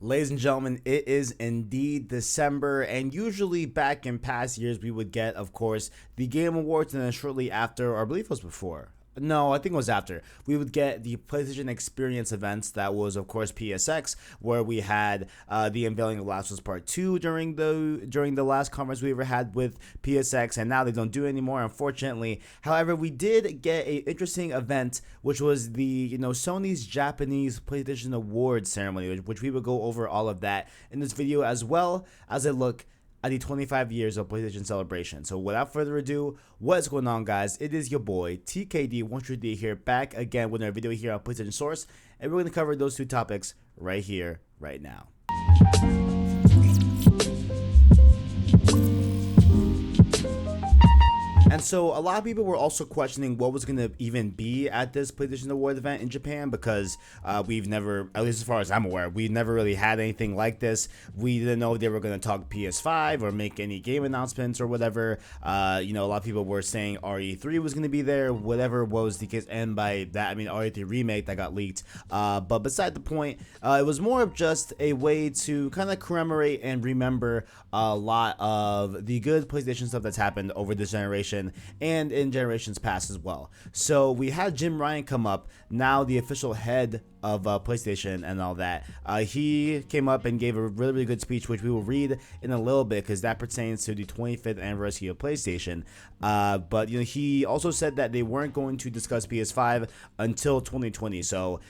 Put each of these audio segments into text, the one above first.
Ladies and gentlemen, it is indeed December, and usually back in past years, we would get, of course, the Game Awards, and then shortly after, or I believe it was before. No, I think it was after. We would get the PlayStation Experience events. That was, of course, PSX, where we had the unveiling of Last of Us Part Two during the last conference we ever had with PSX, and now they don't do it anymore, unfortunately. However, we did get a interesting event, which was the Sony's Japanese PlayStation Awards ceremony, which we will go over all of that in this video, as well as a look at the 25 years of PlayStation celebration. So without further ado, what's going on, guys? It is your boy TKD13D here, back again with another video here on PlayStation Source, and we're going to cover those two topics right here, right now. And so a lot of people were also questioning what was going to even be at this PlayStation Award event in Japan, because we've never, at least as far as I'm aware, we've never really had anything like this. We didn't know if they were going to talk PS5 or make any game announcements or whatever. A lot of people were saying RE3 was going to be there, whatever was the case. And by that, I mean RE3 Remake that got leaked. But beside the point, it was more of just a way to kind of commemorate and remember a lot of the good PlayStation stuff that's happened over this generation and in generations past as well. So we had Jim Ryan come up, now the official head of PlayStation and all that. He came up and gave a really good speech, which we will read in a little bit because that pertains to the 25th anniversary of PlayStation. But he also said that they weren't going to discuss PS5 until 2020. So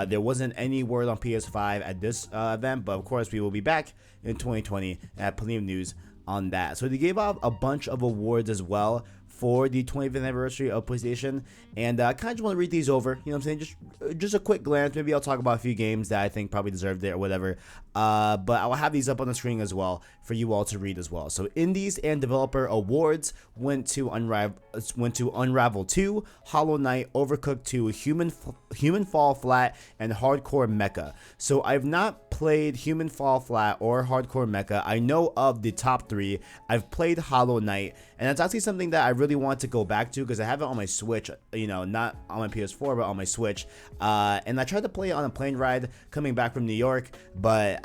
there wasn't any word on PS5 at this event, but of course we will be back in 2020 and have plenty of news on that. So they gave out a bunch of awards as well for the 25th anniversary of PlayStation, and I kind of just want to read these over. You know what I'm saying? Just a quick glance. Maybe I'll talk about a few games that I think probably deserved it or whatever. But I'll have these up on the screen as well for you all to read as well. So Indies and Developer Awards went to Unravel 2, Hollow Knight, Overcooked 2, Human Fall Flat, and Hardcore Mecha. So I've not played Human Fall Flat or Hardcore Mecha. I know of the top three. I've played Hollow Knight, and that's actually something that I really want to go back to because I have it on my Switch, not on my PS4, but on my Switch. And I tried to play it on a plane ride coming back from New York, but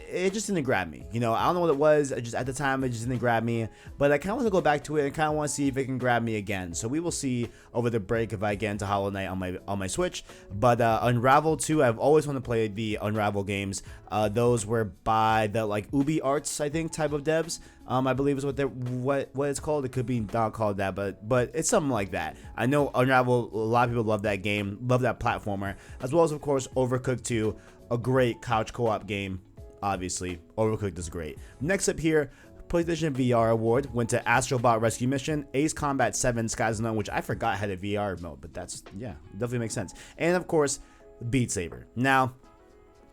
it just didn't grab me. I don't know what it was. Just at the time, it just didn't grab me. But I kind of want to go back to it and kind of want to see if it can grab me again. So we will see over the break if I get into Hollow Knight on my Switch. But Unravel 2, I've always wanted to play the Unravel games. Those were by the Ubi Arts, I think, type of devs. I believe is what it's called. It could be not called that, but it's something like that. I know Unravel, a lot of people love that game, love that platformer, as well as of course Overcooked 2, a great couch co-op game. Obviously, Overcooked is great. Next up here, PlayStation VR Award went to Astrobot Rescue Mission, Ace Combat 7 Skies Unknown, which I forgot had a VR mode, but that's, yeah, definitely makes sense. And of course, Beat Saber. Now,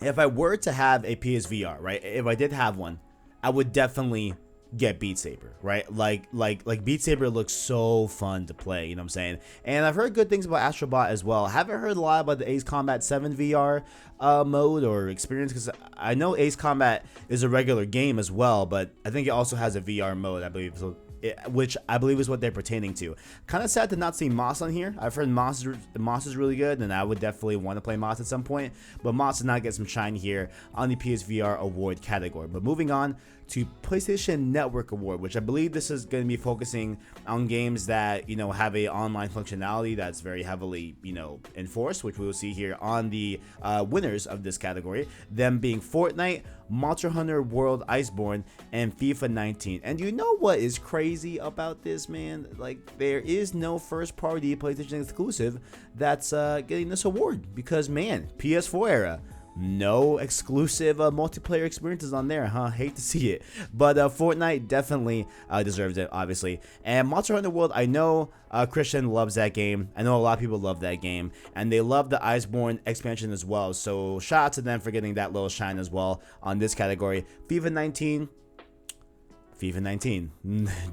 if I were to have a PSVR, right, if I did have one, I would definitely get Beat Saber, right? Like Beat Saber looks so fun to play, you know what I'm saying? And I've heard good things about Astrobot as well. Haven't heard a lot about the Ace Combat 7 VR mode or experience, because I know Ace Combat is a regular game as well, but I think it also has a VR mode, I believe, so which I believe is what they're pertaining to. Kind of sad to not see Moss on here. I've heard Moss is really good, and I would definitely want to play Moss at some point, but Moss did not get some shine here on the PSVR award category. But moving on to PlayStation Network Award, which I believe this is going to be focusing on games that have a online functionality that's very heavily enforced, which we will see here on the winners of this category, them being Fortnite, Monster Hunter World Iceborne, and FIFA 19. And you know what is crazy about this, man? There is no first party PlayStation exclusive that's getting this award, because man, PS4 era, no exclusive multiplayer experiences on there, huh? Hate to see it. But Fortnite definitely deserves it, obviously. And Monster Hunter World, I know Christian loves that game. I know a lot of people love that game, and they love the Iceborne expansion as well. So shout out to them for getting that little shine as well on this category. FIFA 19.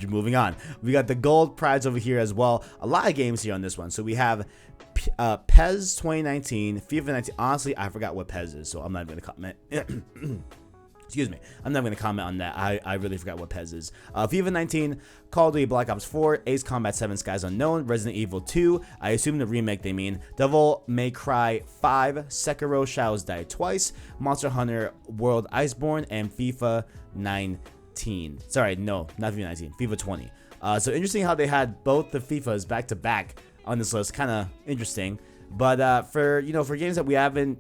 Moving on, we got the gold prize over here as well. A lot of games here on this one. So we have PES 2019, FIFA 19. Honestly, I forgot what PES is, so I'm not going to comment. Excuse me. I'm not going to comment on that. I really forgot what PES is. FIFA 19, Call of Duty Black Ops 4, Ace Combat 7 Skies Unknown, Resident Evil 2, I assume the remake they mean, Devil May Cry 5, Sekiro Shadows Die Twice, Monster Hunter World Iceborne, and FIFA 19. Sorry, no, not FIFA 19, FIFA 20. So interesting how they had both the FIFAs back to back on this list. Kind of interesting. But for games that we haven't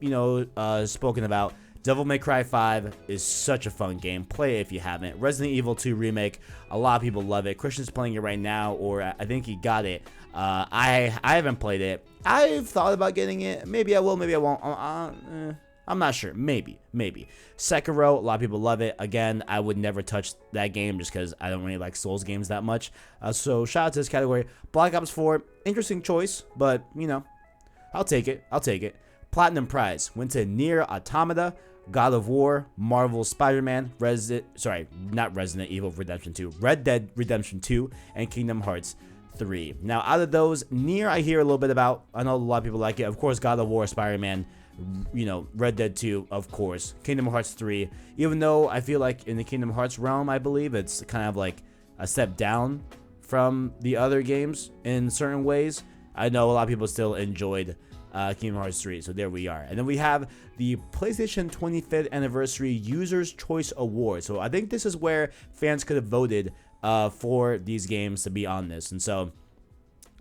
spoken about, Devil May Cry 5 is such a fun game. Play it if you haven't. Resident Evil 2 Remake, a lot of people love it. Christian's playing it right now, or I think he got it. I haven't played it. I've thought about getting it. Maybe I will, maybe I won't. I'm not sure. Maybe. Sekiro, a lot of people love it. Again, I would never touch that game just because I don't really like Souls games that much. So shout out to this category. Black Ops 4, interesting choice, but, I'll take it. Platinum Prize went to Nier Automata, God of War, Marvel's Spider-Man, not Resident Evil Redemption 2, Red Dead Redemption 2, and Kingdom Hearts 3. Now, out of those, Nier I hear a little bit about. I know a lot of people like it. Of course, God of War, Spider-Man, Red Dead 2, of course. Kingdom Hearts 3, even though I feel like in the Kingdom Hearts realm, I believe it's kind of like a step down from the other games in certain ways. I know a lot of people still enjoyed Kingdom Hearts 3, so there we are. And then we have the PlayStation 25th Anniversary Users' Choice Award. So I think this is where fans could have voted for these games to be on this. And so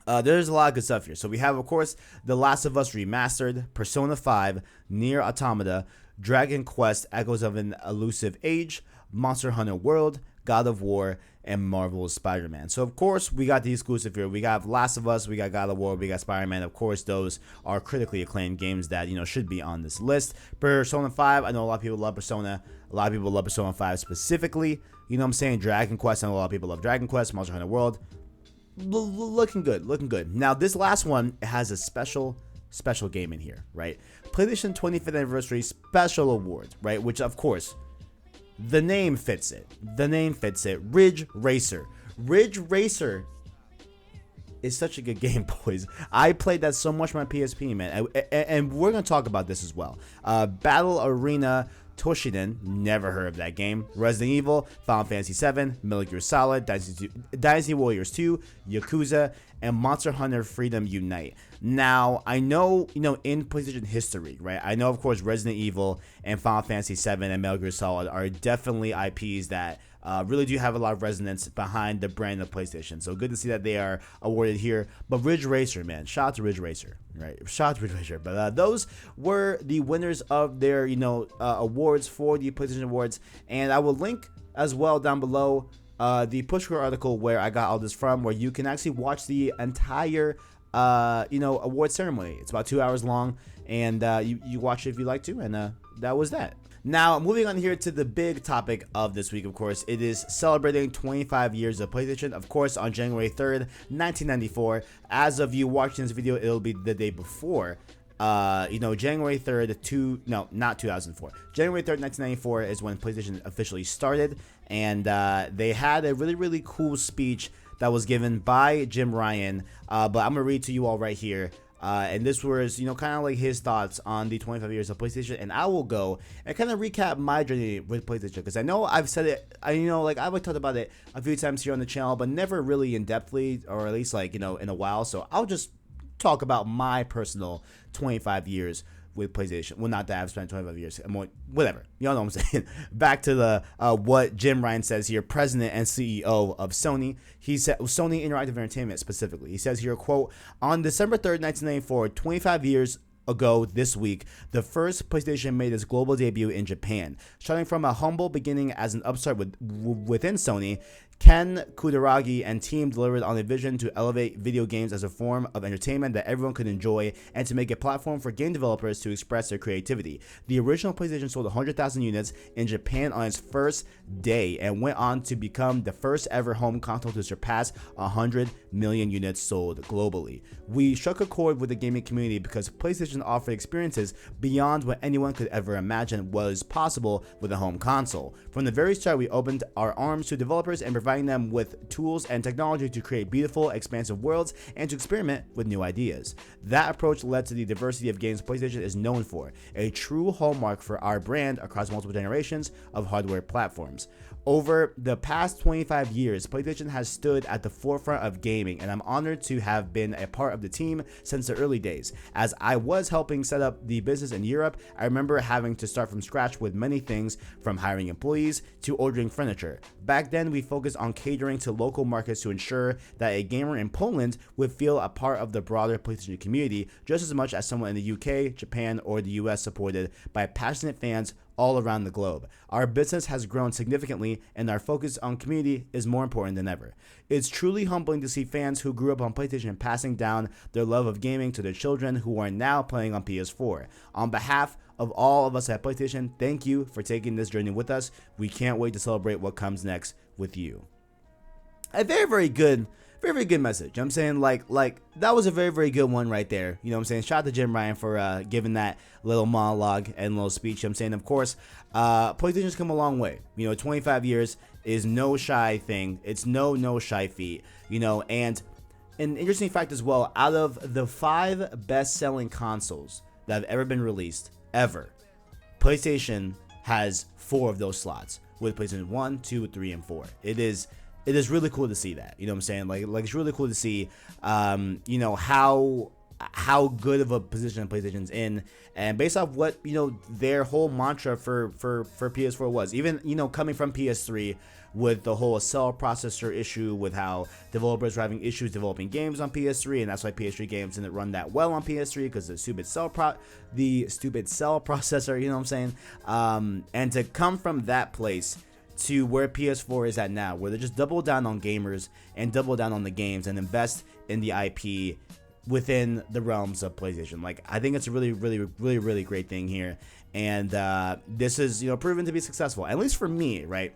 there's a lot of good stuff here. So we have, of course, The Last of Us Remastered, Persona 5, Nier Automata, Dragon Quest Echoes of an Elusive Age, Monster Hunter World, God of War, and Marvel's Spider-Man. So, of course, we got the exclusive here. We got Last of Us, we got God of War, we got Spider-Man. Of course, those are critically acclaimed games that, should be on this list. Persona 5, I know a lot of people love Persona. A lot of people love Persona 5 specifically. You know what I'm saying? Dragon Quest, I know a lot of people love Dragon Quest, Monster Hunter World. Looking good. Now, this last one has a special game in here, right? PlayStation 25th Anniversary Special Award, right? Which, of course, the name fits it. Ridge Racer. Ridge Racer is such a good game, boys. I played that so much on my PSP, man. And we're going to talk about this as well. Battle Arena Toshinden, never heard of that game. Resident Evil, Final Fantasy 7, Metal Gear Solid, Dynasty Warriors 2, Yakuza, and Monster Hunter Freedom Unite. Now, I know, in PlayStation history, right? I know, of course, Resident Evil and Final Fantasy 7 and Metal Gear Solid are definitely IPs that really do have a lot of resonance behind the brand of PlayStation. So good to see that they are awarded here. But Ridge Racer, man, shout out to Ridge Racer, right? Shout out to Ridge Racer. But those were the winners of their, awards for the PlayStation Awards. And I will link as well down below the Pushcore article where I got all this from, where you can actually watch the entire, award ceremony. It's about 2 hours long, and you watch it if you like to. And that was that. Now, moving on here to the big topic of this week, of course, it is celebrating 25 years of PlayStation. Of course, on January 3rd, 1994. As of you watching this video, it'll be the day before. January 3rd, not 2004. January 3rd, 1994 is when PlayStation officially started. And they had a really, really cool speech that was given by Jim Ryan. But I'm going to read to you all right here. And this was, kind of like his thoughts on the 25 years of PlayStation. And I will go and kind of recap my journey with PlayStation, because I know I've said it, I've talked about it a few times here on the channel, but never really in depthly, or at least in a while. So I'll just talk about my personal 25 years with PlayStation. Well, not that I've spent 25 years. Whatever. Y'all know what I'm saying. Back to the what Jim Ryan says here, president and CEO of Sony. He said, Sony Interactive Entertainment specifically. He says here, quote, on December 3rd, 1994, 25 years ago this week, the first PlayStation made its global debut in Japan. Starting from a humble beginning as an upstart within Sony, Ken Kutaragi and team delivered on a vision to elevate video games as a form of entertainment that everyone could enjoy, and to make a platform for game developers to express their creativity. The original PlayStation sold 100,000 units in Japan on its first day, and went on to become the first ever home console to surpass 100 million units sold globally. We struck a chord with the gaming community because PlayStation offered experiences beyond what anyone could ever imagine was possible with a home console. From the very start, we opened our arms to developers and provided providing them with tools and technology to create beautiful, expansive worlds and to experiment with new ideas. That approach led to the diversity of games PlayStation is known for, a true hallmark for our brand across multiple generations of hardware platforms. Over the past 25 years, PlayStation has stood at the forefront of gaming, and I'm honored to have been a part of the team since the early days. As I was helping set up the business in Europe, I remember having to start from scratch with many things, from hiring employees to ordering furniture. Back then, we focused on catering to local markets to ensure that a gamer in Poland would feel a part of the broader PlayStation community just as much as someone in the UK, Japan, or the US, supported by passionate fans all around the globe. Our business has grown significantly, and our focus on community is more important than ever. It's truly humbling to see fans who grew up on PlayStation passing down their love of gaming to their children who are now playing on PS4. On behalf of all of us at PlayStation, thank you for taking this journey with us. We can't wait to celebrate what comes next with you. A very good message. I'm saying like that was a very good one right there. You know what I'm saying? Shout out to Jim Ryan for giving that little monologue and little speech. I'm saying, of course, PlayStation's come a long way. 25 years is no shy thing. It's no shy feat. And an interesting fact as well, out of the 5 best-selling consoles that have ever been released ever, PlayStation has 4 of those slots, with PlayStation 1, 2, 3, and 4. It is really cool to see that. You know what I'm saying? Like it's really cool to see, how good of a position PlayStation's in, and based off what their whole mantra for PS4 was. Even coming from PS3 with the whole cell processor issue, with how developers were having issues developing games on PS3, and that's why PS3 games didn't run that well on PS3 because the stupid cell processor. You know what I'm saying? And to come from that place to where PS4 is at now, where they just double down on gamers and double down on the games and invest in the IP within the realms of PlayStation. Like, I think it's a really great thing here, and this is proven to be successful, at least for me, right?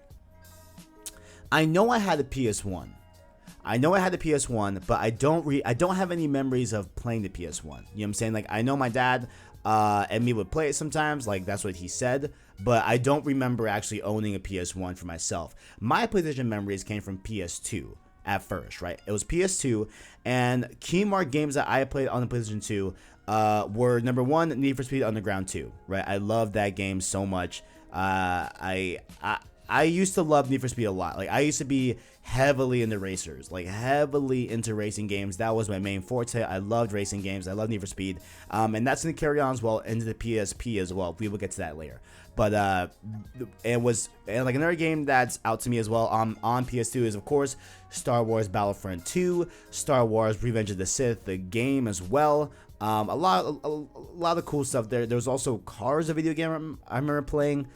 I know I had a PS1. But I don't have any memories of playing the PS1. You know what I'm saying? Like, I know my dad and me would play it sometimes, like that's what he said, but I don't remember actually owning a PS1 for myself. My PlayStation memories came from PS2 at first, right? It was PS2, and key mark games that I played on the PlayStation 2 were number 1, Need for Speed Underground 2, right? I love that game so much. I used to love Need for Speed a lot. Like, I used to be heavily into racers, like heavily into racing games. That was my main forte. I loved racing games. I love Need for Speed. And that's going to carry on as well into the PSP as well. We will get to that later. But like another game that's out to me as well on PS2 is, of course, Star Wars Battlefront 2, Star Wars Revenge of the Sith, the game as well. A lot of cool stuff there. There was also Cars, a video game I remember playing.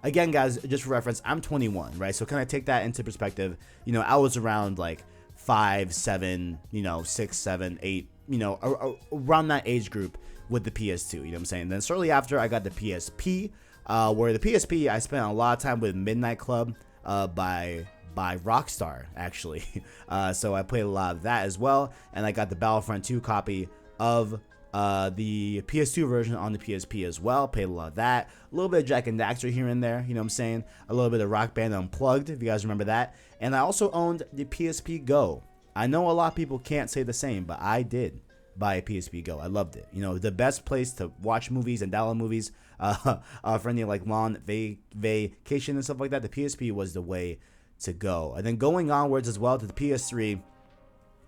Again, guys, just for reference, I'm 21, right? So kind of take that into perspective. I was around like 5, 7, 6, 7, 8, around that age group with the PS2. You know what I'm saying? Then shortly after, I got the PSP, where the PSP I spent a lot of time with Midnight Club by Rockstar, actually. So I played a lot of that as well, and I got the Battlefront 2 copy of the PS2 version on the PSP as well. Played a lot of that. A little bit of Jack and Daxter here and there, you know what I'm saying? A little bit of Rock Band Unplugged, if you guys remember that. And I also owned the PSP Go. I know a lot of people can't say the same, but I did buy a PSP Go. I loved it. The best place to watch movies and download movies for any like long vacation and stuff like that. The PSP was the way to go. And then going onwards as well to the PS3,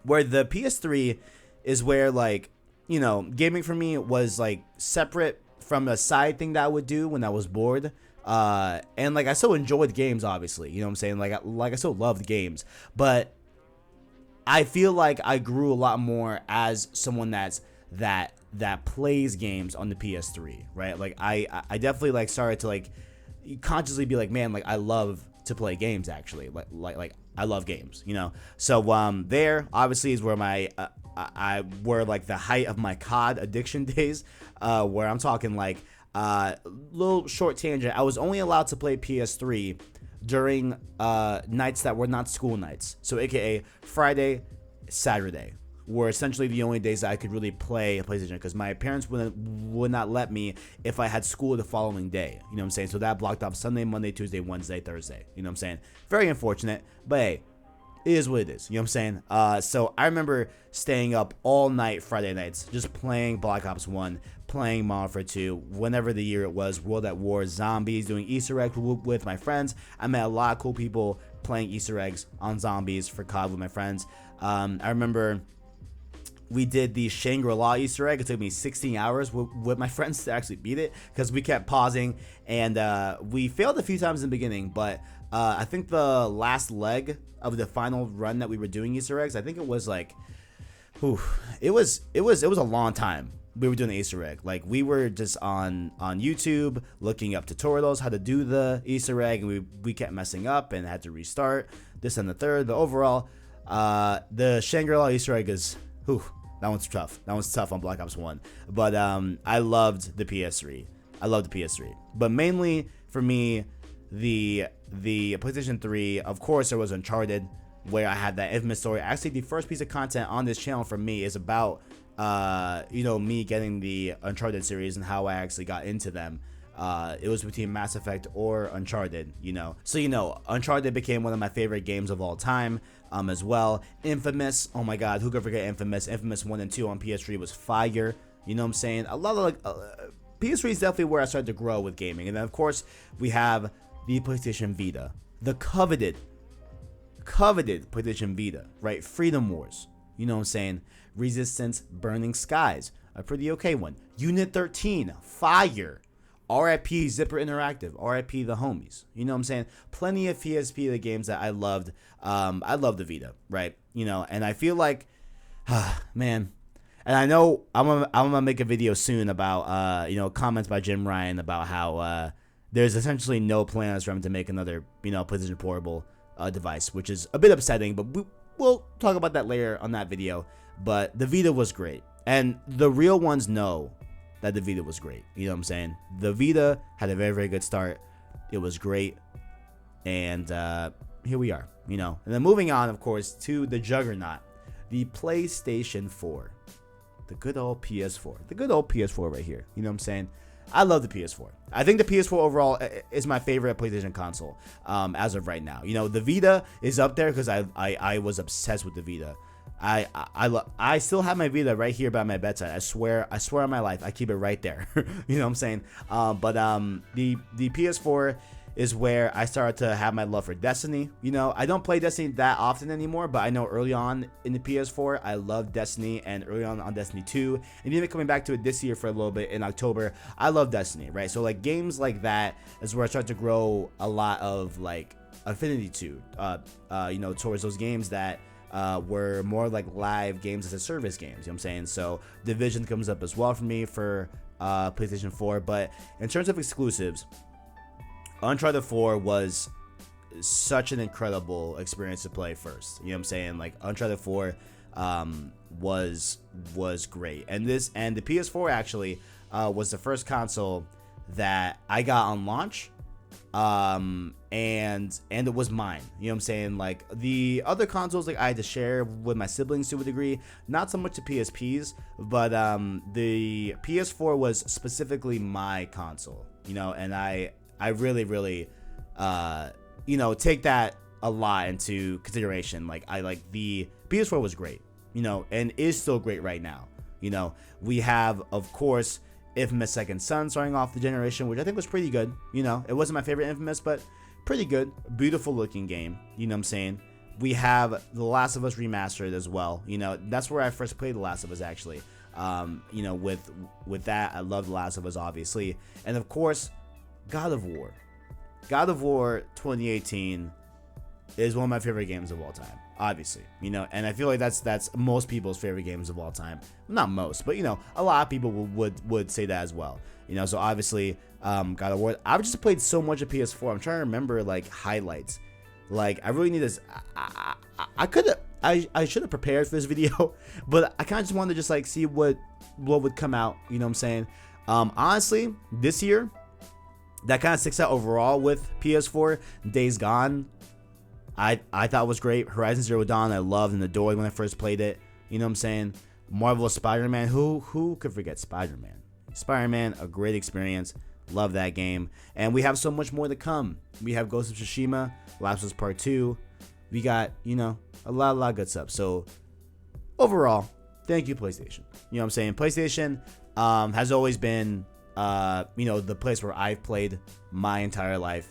where the PS3 is where, like, gaming for me was like separate from a side thing that I would do when I was bored. And like, I still enjoyed games, obviously, you know what I'm saying? Like I still loved games, but I feel like I grew a lot more as someone that plays games on the PS3, right? Like I definitely like started to like consciously be like, man, like I love to play games, actually. Like I love games, So there obviously is where my I were like the height of my COD addiction days, where I'm talking like little short tangent. I was only allowed to play PS3 during nights that were not school nights, so aka Friday, Saturday were essentially the only days that I could really play a PlayStation, because my parents would not let me if I had school the following day. You know what I'm saying? So that blocked off Sunday, Monday, Tuesday, Wednesday, Thursday. You know what I'm saying? Very unfortunate, but hey, it is what it is. You know what I'm saying? So I remember staying up all night Friday nights, just playing Black Ops 1, playing Modern Warfare 2, whenever the year it was, World at War, Zombies, doing Easter eggs with my friends. I met a lot of cool people playing Easter eggs on Zombies for COD with my friends. I remember we did the Shangri-La Easter egg. It took me 16 hours with my friends to actually beat it because we kept pausing, and we failed a few times in the beginning, but I think the last leg of the final run that we were doing Easter eggs, I think it was like, it was a long time we were doing the Easter egg. Like, we were just on YouTube looking up tutorials how to do the Easter egg, and we kept messing up and had to restart this and the third. But overall, the Shangri-La Easter egg is, that one's tough. That one's tough on Black Ops 1. But I loved the PS3. But mainly for me, the PlayStation 3, of course, there was Uncharted, where I had that infamous story. Actually, the first piece of content on this channel for me is about me getting the Uncharted series and how I actually got into them. It was between Mass Effect or Uncharted, So, Uncharted became one of my favorite games of all time, as well. Infamous, oh my god, who could forget Infamous? Infamous 1 and 2 on PS3 was fire, you know what I'm saying? A lot of, PS3 is definitely where I started to grow with gaming. And then, of course, we have the PlayStation Vita, the coveted PlayStation Vita, right? Freedom Wars, you know what I'm saying? Resistance, Burning Skies, a pretty okay one. Unit 13, fire. RIP Zipper Interactive, RIP the homies. You know what I'm saying? Plenty of PSP the games that I loved. I love the Vita, right? And I feel like, man. And I know I'm gonna make a video soon about comments by Jim Ryan about how there's essentially no plans for him to make another PlayStation Portable device, which is a bit upsetting. But we'll talk about that later on that video. But the Vita was great, and the real ones know that the Vita was great. You know what I'm saying? The Vita had a very, very good start. It was great. And here we are, And then moving on, of course, to the juggernaut, the PlayStation 4. The good old PS4. The good old PS4 right here. You know what I'm saying? I love the PS4. I think the PS4 overall is my favorite PlayStation console as of right now. The Vita is up there because I was obsessed with the Vita. I still have my Vita right here by my bedside. I swear on my life, I keep it right there. You know what I'm saying? But the PS4 is where I started to have my love for Destiny. I don't play Destiny that often anymore, but I know early on in the PS4, I loved Destiny, and early on Destiny 2, and even coming back to it this year for a little bit in October, I love Destiny, right? So like games like that is where I started to grow a lot of like affinity to, towards those games that were more like live games as a service games, you know what I'm saying? So Division comes up as well for me for PlayStation 4, but in terms of exclusives, Uncharted 4 was such an incredible experience to play first. You know what I'm saying? Like Uncharted 4 was great. And the PS4 actually was the first console that I got on launch. And it was mine. You know what I'm saying? Like the other consoles, like I had to share with my siblings to a degree, not so much the PSPs, but the PS4 was specifically my console, and I really, really, take that a lot into consideration. Like the PS4 was great, and is still great right now. We have, of course, Infamous Second Son starting off the generation, which I think was pretty good. It wasn't my favorite Infamous, but pretty good. Beautiful looking game. You know what I'm saying? We have The Last of Us Remastered as well. That's where I first played The Last of Us, actually. With that, I love The Last of Us, obviously. And of course, God of War. God of War 2018 is one of my favorite games of all time, obviously, and I feel like that's most people's favorite games of all time. Not most, but a lot of people would say that as well. So obviously, God of War. I've just played so much of PS4. I'm trying to remember like highlights. Like I really need this. I should have prepared for this video, but I kind of just wanted to just like see what would come out. You know what I'm saying? Honestly, this year, that kind of sticks out overall with PS4. Days Gone, I thought was great. Horizon Zero Dawn, I loved and adored when I first played it. You know what I'm saying? Marvel's Spider-Man. Who could forget Spider-Man? Spider-Man, a great experience. Love that game. And we have so much more to come. We have Ghost of Tsushima, Last of Us Part 2. We got, a lot of good stuff. So overall, thank you, PlayStation. You know what I'm saying? PlayStation has always been, the place where I've played my entire life.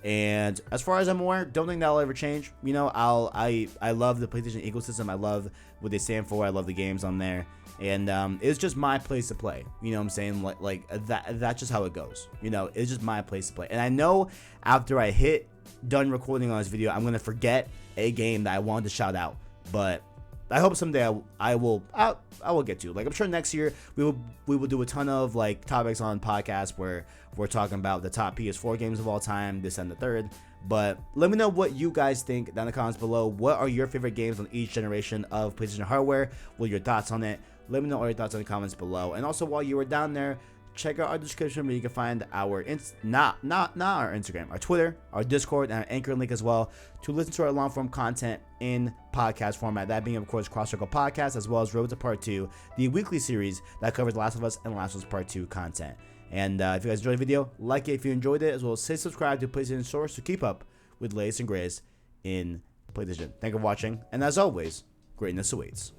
And as far as I'm aware, don't think that'll ever change. I love the PlayStation ecosystem. I love what they stand for. I love the games on there. And it's just my place to play. You know what I'm saying? Like that's just how it goes. It's just my place to play. And I know after I hit done recording on this video, I'm gonna forget a game that I wanted to shout out. But I hope someday I will get to. Like, I'm sure next year we will do a ton of like topics on podcasts where we're talking about the top PS4 games of all time, this and the third. But let me know what you guys think down in the comments below. What are your favorite games on each generation of PlayStation hardware? What are your thoughts on it? Let me know all your thoughts in the comments below. And also, while you were down there, check out our description where you can find our not our Instagram, our Twitter, our Discord, and our Anchor link as well to listen to our long form content in podcast format. That being, of course, Cross Circle Podcast, as well as Road to Part 2, the weekly series that covers The Last of Us and Last of Us Part 2 content. And if you guys enjoyed the video, like it if you enjoyed it, as well as say subscribe to PlayStation Source to keep up with the latest and greatest in PlayStation. Thank you for watching, and as always, greatness awaits.